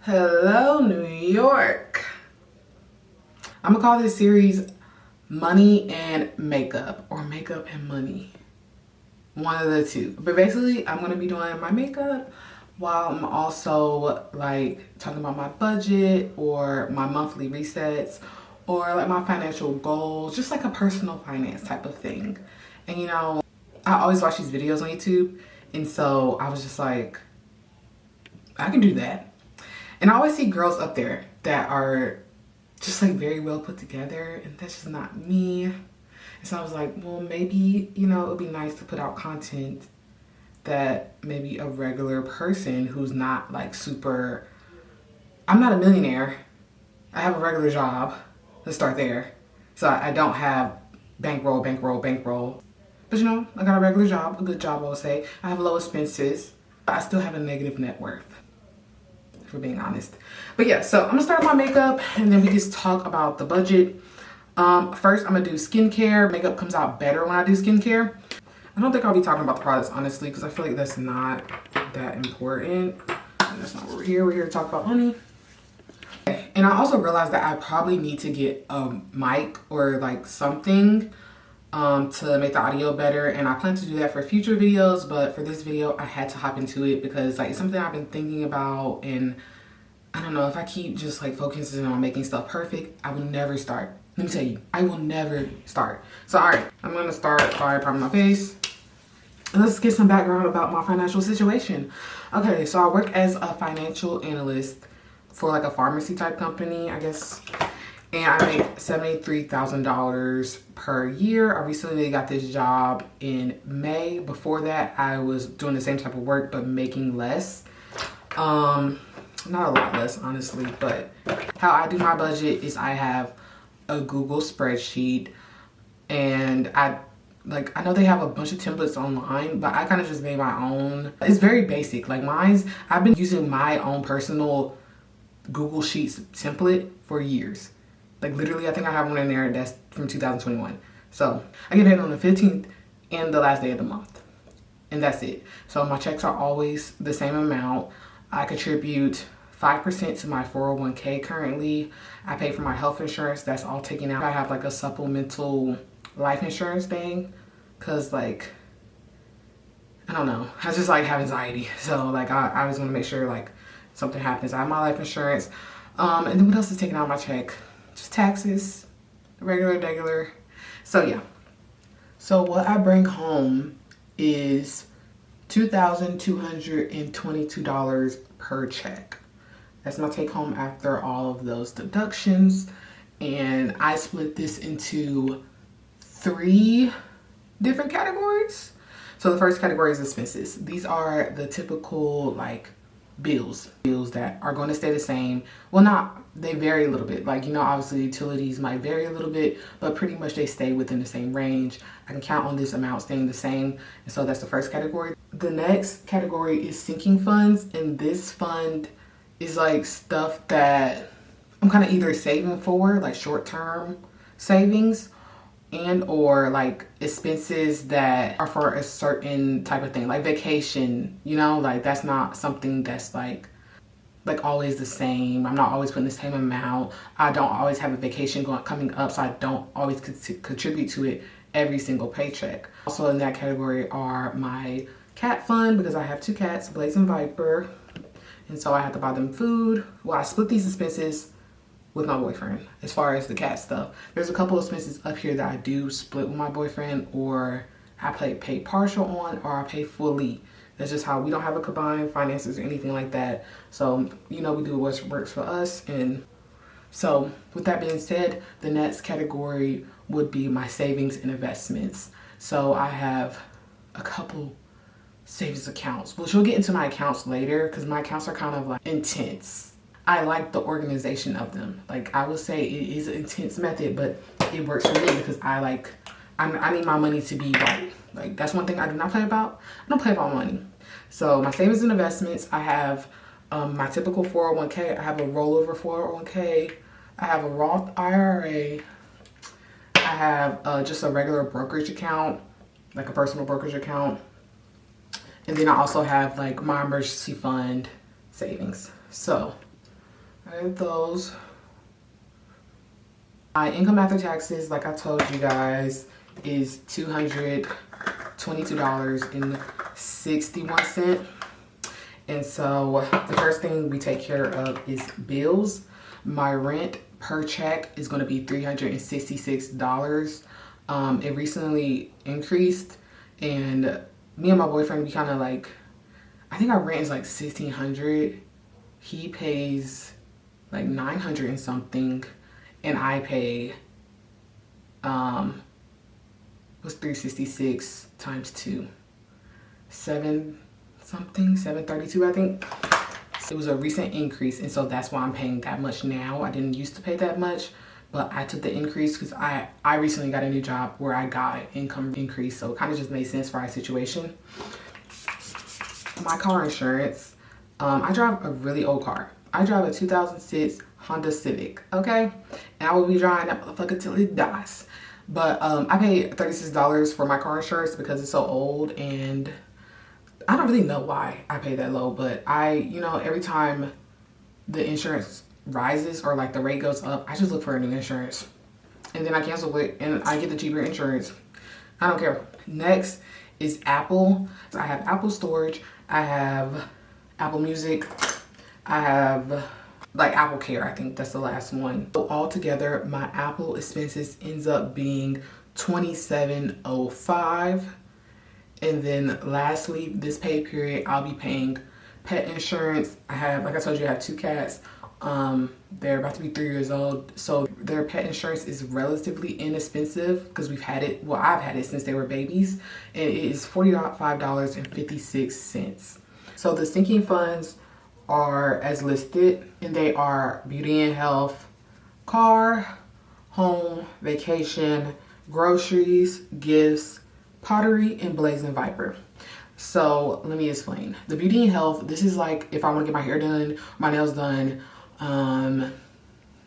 Hello, New York. I'm gonna call this series Money and Makeup, or Makeup and Money. One of the two. But basically, I'm gonna be doing my makeup while I'm also like talking about my budget or my monthly resets or like my financial goals, just like a personal finance type of thing. And you know, I always watch these videos on YouTube, and so I was just like, I can do that. And I always see girls up there that are just like very well put together, and that's just not me. And so I was like, well, maybe, you know, it would be nice to put out content that maybe a regular person who's not like super, I'm not a millionaire. I have a regular job. Let's start there. So I don't have bankroll. But you know, I got a regular job, a good job, I would say. I have low expenses, but I still have a negative net worth, for being honest. But yeah, so I'm gonna start my makeup and then we just talk about the budget. First, I'm gonna do skincare. Makeup comes out better when I do skincare. I don't think I'll be talking about the products, honestly, because I feel like that's not that important. And that's not what we're here. We're here to talk about money. And I also realized that I probably need to get a mic or like something to make the audio better, and I plan to do that for future videos, but for this video I had to hop into it because like it's something I've been thinking about, and I don't know, if I keep just like focusing on making stuff perfect, I will never start. Let me tell you, I will never start. So all right, I'm gonna start by priming my face, and let's get some background about my financial situation. Okay, so I work as a financial analyst for like a pharmacy type company, I guess. And I make $73,000 per year. I recently got this job in May. Before that, I was doing the same type of work, but making less. Not a lot less, honestly, but how I do my budget is I have a Google spreadsheet, and I know they have a bunch of templates online, but I kind of just made my own. It's very basic. Like I've been using my own personal Google Sheets template for years. Like literally, I think I have one in there that's from 2021. So I get paid on the 15th and the last day of the month. And that's it. So my checks are always the same amount. I contribute 5% to my 401k currently. I pay for my health insurance. That's all taken out. I have like a supplemental life insurance thing. Cause like, I don't know. I just like have anxiety. So like I always want to make sure like something happens. I have my life insurance. And then what else is taken out of my check? Just taxes, regular. So yeah. So what I bring home is $2,222 per check. That's my take home after all of those deductions. And I split this into 3 different categories. So the first category is expenses. These are the typical like bills that are going to stay the same. Well, they vary a little bit. Like, you know, obviously utilities might vary a little bit, but pretty much they stay within the same range. I can count on this amount staying the same. And so that's the first category. The next category is sinking funds. And this fund is like stuff that I'm kind of either saving for, like short-term savings, and or like expenses that are for a certain type of thing, like vacation, you know, like that's not something that's like always the same. I'm not always putting the same amount. I don't always have a vacation coming up, so I don't always contribute to it every single paycheck. Also in that category are my cat fund, because I have 2 cats, Blaze and Viper, and so I have to buy them food. Well, I split these expenses with my boyfriend as far as the cat stuff. There's a couple of expenses up here that I do split with my boyfriend, or I pay partial on, or I pay fully. That's just how we don't have a combined finances or anything like that. So, you know, we do what works for us. And so with that being said, the next category would be my savings and investments. So I have a couple savings accounts, which we'll get into my accounts later, because my accounts are kind of like intense. I like the organization of them. Like I would say it is an intense method, but it works for me because I need my money to be right. Like that's one thing I do not play about. I don't play about money. So my savings and investments, I have my typical 401k. I have a rollover 401k. I have a Roth IRA. I have just a regular brokerage account, like a personal brokerage account. And then I also have like my emergency fund savings. So I did those. My income after taxes, like I told you guys, is $222.61. And so the first thing we take care of is bills. My rent per check is going to be $366. It recently increased, and me and my boyfriend, we kind of like, I think our rent is like $1,600. He pays like $900 and something, and I pay what's 366 times 2? 7 something, 732 I think. It was a recent increase, and so that's why I'm paying that much now. I didn't used to pay that much, but I took the increase because I recently got a new job where I got income increase, so it kind of just made sense for our situation. My car insurance, I drive a really old car. I drive a 2006 Honda Civic, okay? And I will be driving that motherfucker till it dies. But I paid $36 for my car insurance because it's so old, and I don't really know why I pay that low, but you know, every time the insurance rises or like the rate goes up, I just look for a new insurance. And then I cancel it and I get the cheaper insurance. I don't care. Next is Apple. So I have Apple storage. I have Apple Music. I have like Apple Care. I think that's the last one. So altogether, my Apple expenses ends up being $27.05. And then lastly, this pay period, I'll be paying pet insurance. I have, like I told you, I have 2 cats. They're about to be 3 years old. So their pet insurance is relatively inexpensive because we've had it, well, I've had it since they were babies. And it is $45.56. So the sinking funds are as listed, and they are beauty and health, car, home, vacation, groceries, gifts, pottery, and Blazing Viper. So let me explain. The beauty and health, this is like if I want to get my hair done, my nails done,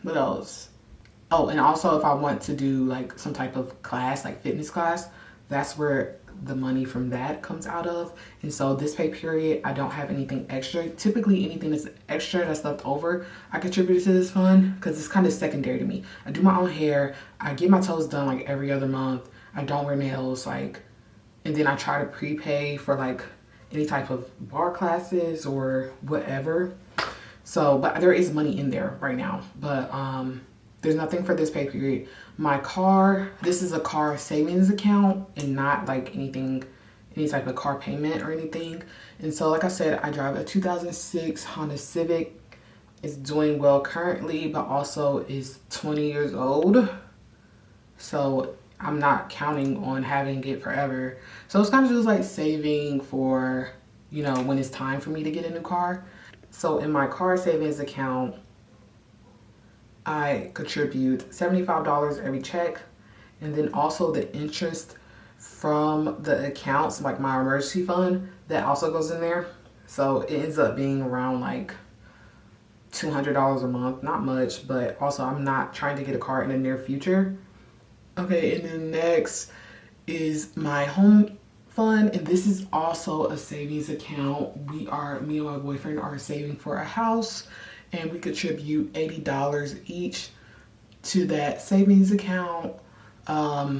what else? Oh, and also if I want to do like some type of class, like fitness class, that's where the money from that comes out of. And so this pay period, I don't have anything extra. Typically anything that's extra that's left over, I contribute to this fund because it's kind of secondary to me. I do my own hair. I get my toes done like every other month. I don't wear nails, like, and then I try to prepay for like any type of bar classes or whatever. So, but there is money in there right now, but there's nothing for this pay period. My car, this is a car savings account and not like anything, any type of car payment or anything. And so, like I said, I drive a 2006 Honda Civic. It's doing well currently, but also is 20 years old. So I'm not counting on having it forever. So it's kind of just like saving for, you know, when it's time for me to get a new car. So in my car savings account, I contribute $75 every check. And then also the interest from the accounts, like my emergency fund, that also goes in there. So it ends up being around like $200 a month. Not much, but also I'm not trying to get a car in the near future. Okay, and then next is my home fund, and this is also a savings account. Me and my boyfriend are saving for a house, and we contribute $80 each to that savings account. I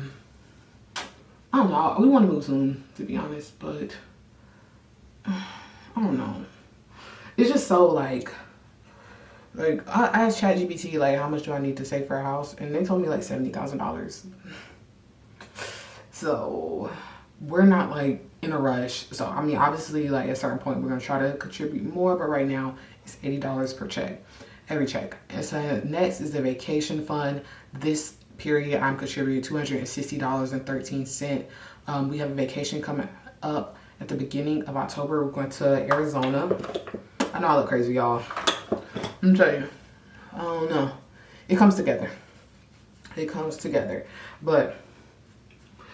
don't know, we want to move soon, to be honest, but I don't know. It's just so like I asked ChatGPT like how much do I need to save for a house, and they told me like $70,000. So we're not like in a rush. So I mean, obviously like at a certain point we're gonna try to contribute more, but right now it's $80 per check, every check. And so next is the vacation fund. This period I'm contributing $260.13. We have a vacation coming up at the beginning of October. We're going to Arizona. I know I look crazy, y'all. Let me tell you, I don't know. It comes together. It comes together. But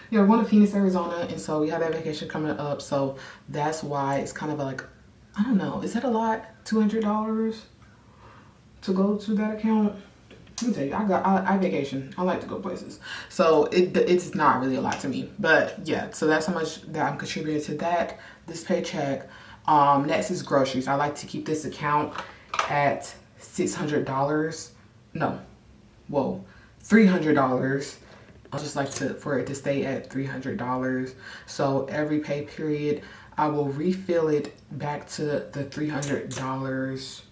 yeah, we're going to Phoenix, Arizona, and so we have that vacation coming up. So that's why it's kind of like, I don't know, is that a lot? $200 to go to that account? Let me tell you, I vacation. I like to go places. So it's not really a lot to me. But yeah, so that's how much that I'm contributing to this paycheck. Next is groceries. I like to keep this account at $600. No, whoa, $300. I just like for it to stay at $300. So every pay period, I will refill it back to the $300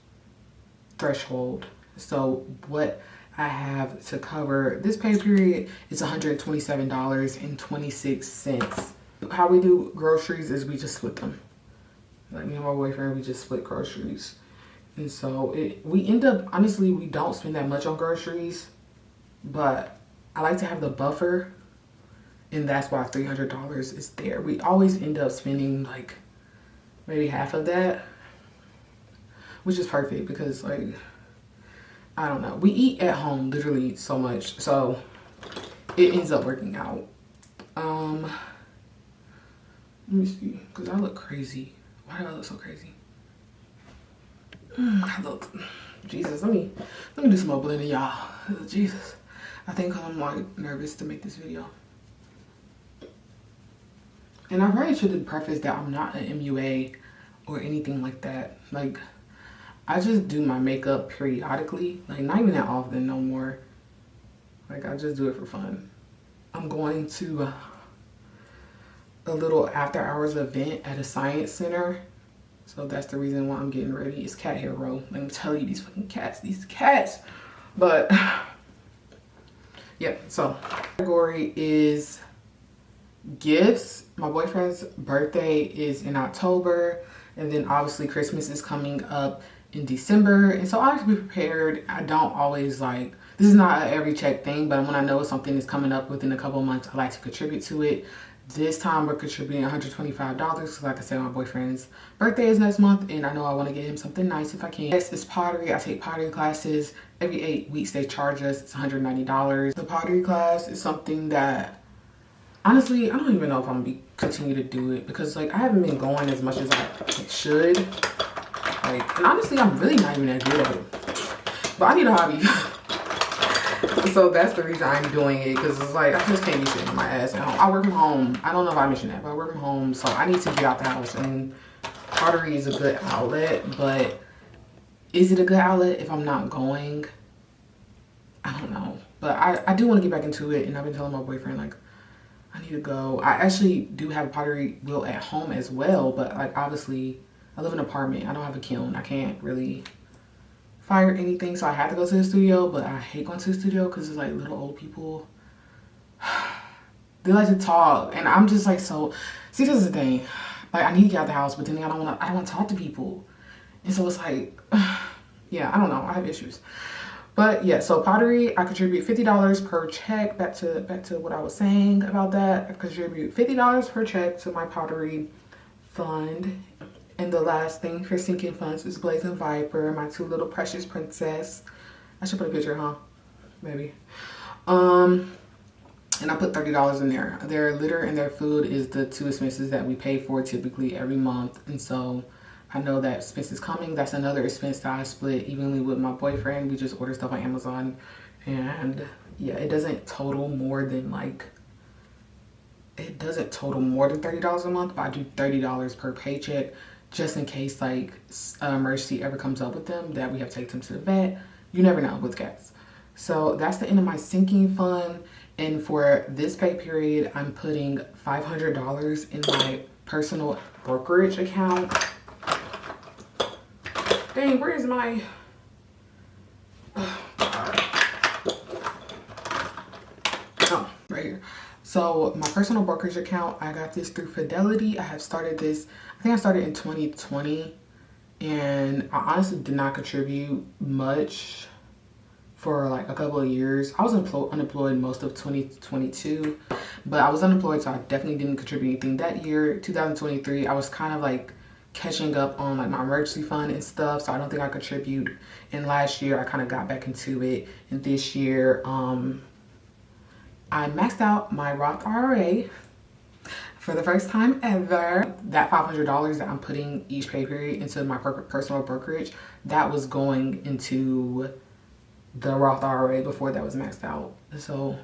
threshold. So what I have to cover this pay period is $127.26. How we do groceries is we just split them. Like me and my boyfriend, we just split groceries. And so we end up, honestly, we don't spend that much on groceries, but I like to have the buffer, and that's why $300 is there. We always end up spending like maybe half of that, which is perfect because, like, I don't know. We eat at home literally so much, so it ends up working out. Let me see, because I look crazy. Why do I look so crazy? I look, Jesus, let me do some more blending, y'all. Jesus. I think I'm like nervous to make this video. And I probably should have prefaced that I'm not an MUA or anything like that. Like, I just do my makeup periodically. Like, not even that often no more. Like, I just do it for fun. I'm going to a little after hours event at a science center. So that's the reason why I'm getting ready. It's cat hair row. Let me tell you, these fucking cats, these cats. But yeah, so category is gifts. My boyfriend's birthday is in October, and then obviously Christmas is coming up in December, and so I like to be prepared. I don't always like, this is not an every check thing, but when I know something is coming up within a couple of months, I like to contribute to it. This time we're contributing $125 because, like I said, my boyfriend's birthday is next month, and I know I want to get him something nice if I can. Next is pottery. I take pottery classes every 8 weeks. They charge us, it's $190. The pottery class is something that, honestly, I don't even know if I'm gonna continue to do it because, like, I haven't been going as much as I should. Like, and honestly, I'm really not even that good at it. But I need a hobby. So that's the reason I'm doing it, because it's like, I just can't be sitting my ass at home. I work from home. I don't know if I mentioned that, but I work from home, so I need to get out the house, and pottery is a good outlet. But is it a good outlet if I'm not going? I don't know. But I do want to get back into it, and I've been telling my boyfriend, like, I need to go. I actually do have a pottery wheel at home as well, but, like, obviously I live in an apartment. I don't have a kiln. I can't really fire anything, so I have to go to the studio. But I hate going to the studio because it's like little old people. They like to talk, and I'm just like, so see, this is the thing, like, I need to get out the house, but then I don't want to talk to people, and so it's like, yeah, I don't know, I have issues. But yeah, so pottery, I contribute $50 per check. Back to what I was saying about that. I contribute $50 per check to my pottery fund. And the last thing for sinking funds is Blazing Viper, my 2 little precious princess. I should put a picture, huh? Maybe. And I put $30 in there. Their litter and their food is the 2 expenses that we pay for typically every month. And so I know that expense is coming. That's another expense that I split evenly with my boyfriend. We just order stuff on Amazon. And yeah, it doesn't total more than like, it doesn't total more than $30 a month, but I do $30 per paycheck, just in case like an emergency ever comes up with them that we have to take them to the vet. You never know with cats. So that's the end of my sinking fund. And for this pay period, I'm putting $500 in my personal brokerage account. Dang, where is my, oh, right here. So my personal brokerage account, I got this through Fidelity. I have started this, I think I started in 2020, and I honestly did not contribute much for like a couple of years. I was unemployed most of 2022, but I was unemployed, so I definitely didn't contribute anything that year. 2023, I was kind of like catching up on like my emergency fund and stuff, so I don't think I contribute. And last year I kind of got back into it, and this year I maxed out my Roth IRA for the first time ever. That $500 that I'm putting each pay period into my personal brokerage, that was going into the Roth IRA before that was maxed out. So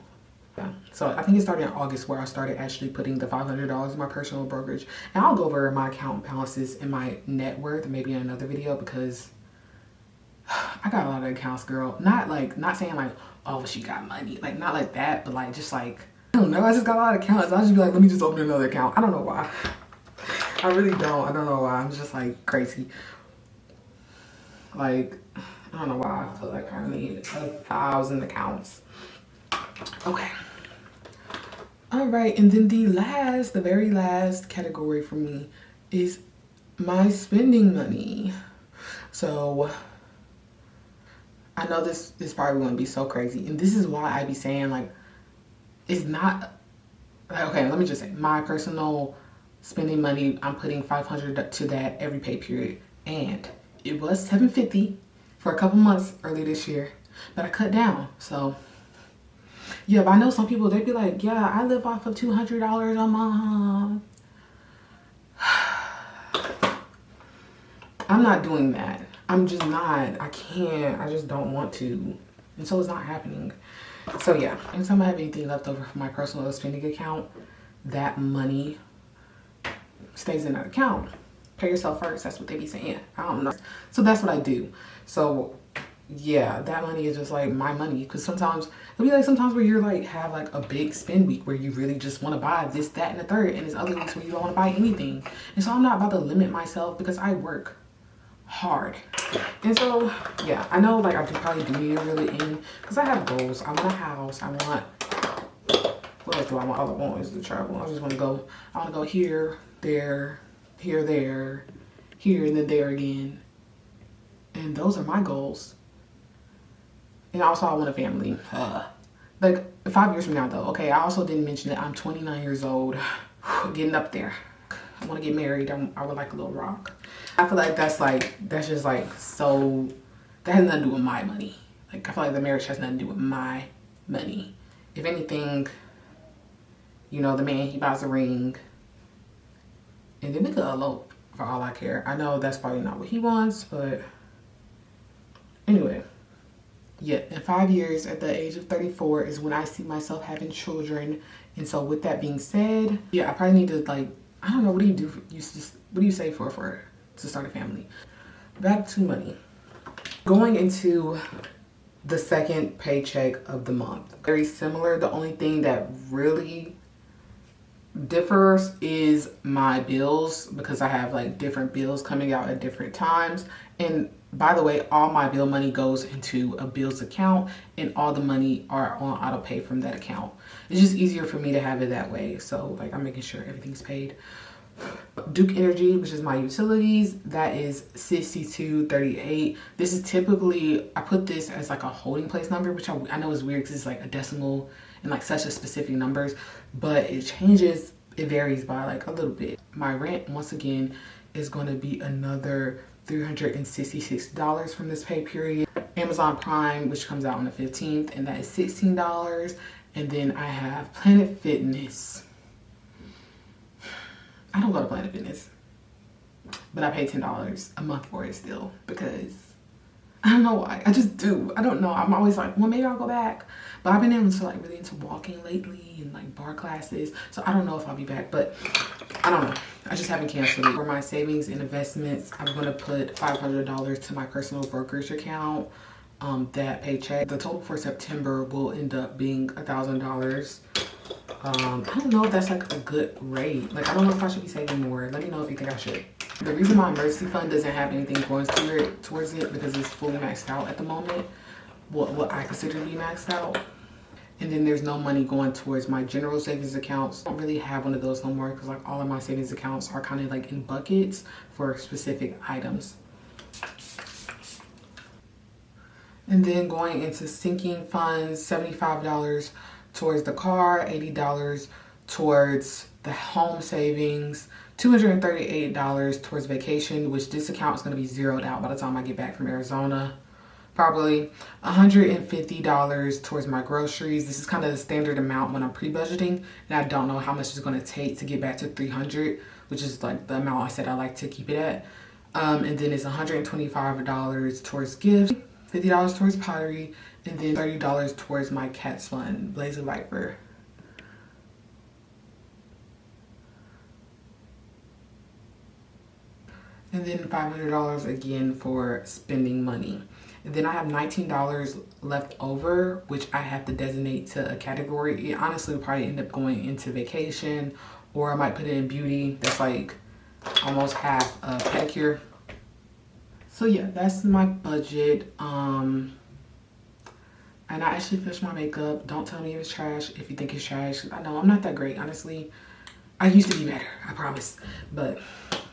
yeah, so I think it started in August where I started actually putting the $500 in my personal brokerage. And I'll go over my account balances and my net worth maybe in another video, because I got a lot of accounts, girl. Not saying like, oh, she got money. Like, not like that, but like, just like, I don't know. I just got a lot of accounts. I'll just be like, let me just open another account. I don't know why. I really don't. I don't know why. I'm just like crazy. Like, I don't know why I feel like I need 1,000 accounts. Okay. All right. And then the very last category for me is my spending money. So I know this is probably going to be so crazy. And this is why I be saying like, it's not, okay, let me just say my personal spending money, I'm putting $500 to that every pay period. And it was $750 for a couple months early this year, but I cut down. So yeah, but I know some people, they'd be like, yeah, I live off of $200 a month. I'm not doing that. I'm just not. I can't. I just don't want to. And so it's not happening. So yeah, anytime I have anything left over from my personal spending account, that money stays in that account. Pay yourself first. That's what they be saying. I don't know. So that's what I do. So yeah, that money is just like my money. Because sometimes it'll be like sometimes where you're like have like a big spend week where you really just want to buy this, that, and the third. And there's other weeks where you don't want to buy anything. And so I'm not about to limit myself because I work hard. And so yeah, I know like I probably do need to really end because I have goals. I want a house. I want, what else do I want? All I want is to travel. I just want to go, I want to go here, there, here, there, here, and then there again. And those are my goals. And also I want a family. Like 5 years from now though. Okay, I also didn't mention that I'm 29 years old, getting up there. I want to get married. I would like a little rock. I feel like that's just like, so that has nothing to do with my money. Like I feel like the marriage has nothing to do with my money. If anything, you know, the man, he buys a ring and then they could elope for all I care. I know that's probably not what he wants, but anyway. Yeah, in 5 years at the age of 34 is when I see myself having children. And so with that being said, yeah, I probably need to like, I don't know, what do you do? What do you save for to start a family? Back to money. Going into the second paycheck of the month. Very similar. The only thing that really differs is my bills because I have like different bills coming out at different times. And by the way, all my bill money goes into a bills account and all the money are on auto pay from that account. It's just easier for me to have it that way. So like I'm making sure everything's paid. Duke Energy, which is my utilities, that is $62.38. This is typically, I put this as like a holding place number, which I know is weird because it's like a decimal and like such a specific numbers, but it changes, it varies by like a little bit. My rent, once again, is going to be another $366 from this pay period. Amazon Prime, which comes out on the 15th, and that is $16. And then I have Planet Fitness. I don't go to Planet Fitness, but I pay $10 a month for it still because I don't know why. I just do. I don't know. I'm always like, well, maybe I'll go back. But I've been into like really into walking lately and like bar classes. So I don't know if I'll be back, but I don't know. I just haven't canceled it. For my savings and investments, I'm going to put $500 to my personal brokerage account. That paycheck, the total for September will end up being $1,000. I don't know if that's like a good rate. Like, I don't know if I should be saving more. Let me know if you think I should. The reason my emergency fund doesn't have anything going towards it because it's fully maxed out at the moment. What I consider to be maxed out. And then there's no money going towards my general savings accounts. I don't really have one of those no more because like all of my savings accounts are kind of like in buckets for specific items. And then going into sinking funds, $75 towards the car, $80 towards the home savings, $238 towards vacation, which this account is going to be zeroed out by the time I get back from Arizona. Probably $150 towards my groceries. This is kind of the standard amount when I'm pre-budgeting, and I don't know how much it's going to take to get back to $300, which is like the amount I said I like to keep it at. And then it's $125 towards gifts, $50 towards pottery, and then $30 towards my cat's fund, Blazing Viper. And then $500 again for spending money. And then I have $19 left over, which I have to designate to a category. It honestly will probably end up going into vacation, or I might put it in beauty. That's like almost half a pedicure. So yeah, that's my budget. And I actually finished my makeup. Don't tell me it was trash if you think it's trash. I know I'm not that great, honestly. I used to be better, I promise. But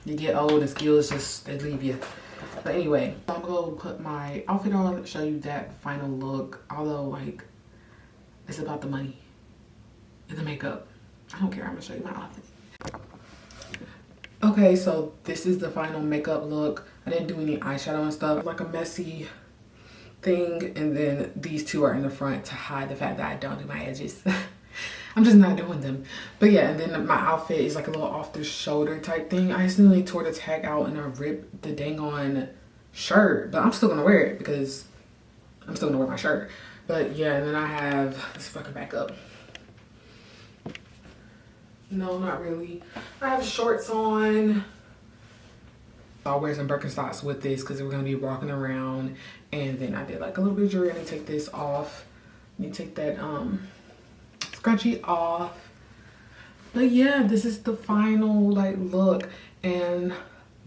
you get old and skills just, they leave you. But anyway, I'm gonna put my outfit on, show you that final look. Although, like, it's about the money and the makeup. I don't care, I'm gonna show you my outfit. Okay, so this is the final makeup look. I didn't do any eyeshadow and stuff. Like a messy thing, and then these two are in the front to hide the fact that I don't do my edges. I'm just not doing them. But yeah, and then my outfit is like a little off the shoulder type thing. I accidentally tore the tag out and I ripped the dang on shirt, but I'm still gonna wear it because I'm still gonna wear my shirt. But yeah, and then I have, let's fucking back up. No, not really. I have shorts on. I'll wear some Birkenstocks with this because we're gonna be walking around. And then I did like a little bit of jewelry. I need to take this off. I need to take that scrunchie off. But yeah, this is the final like look. And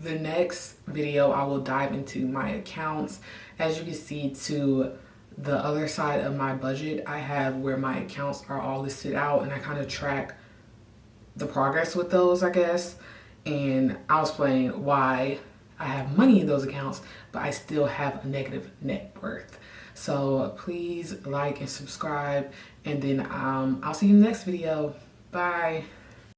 the next video I will dive into my accounts. As you can see, to the other side of my budget, I have where my accounts are all listed out, and I kind of track the progress with those, I guess. And I'll explain why I have money in those accounts, but I still have a negative net worth. So please like and subscribe, and then I'll see you in the next video. Bye.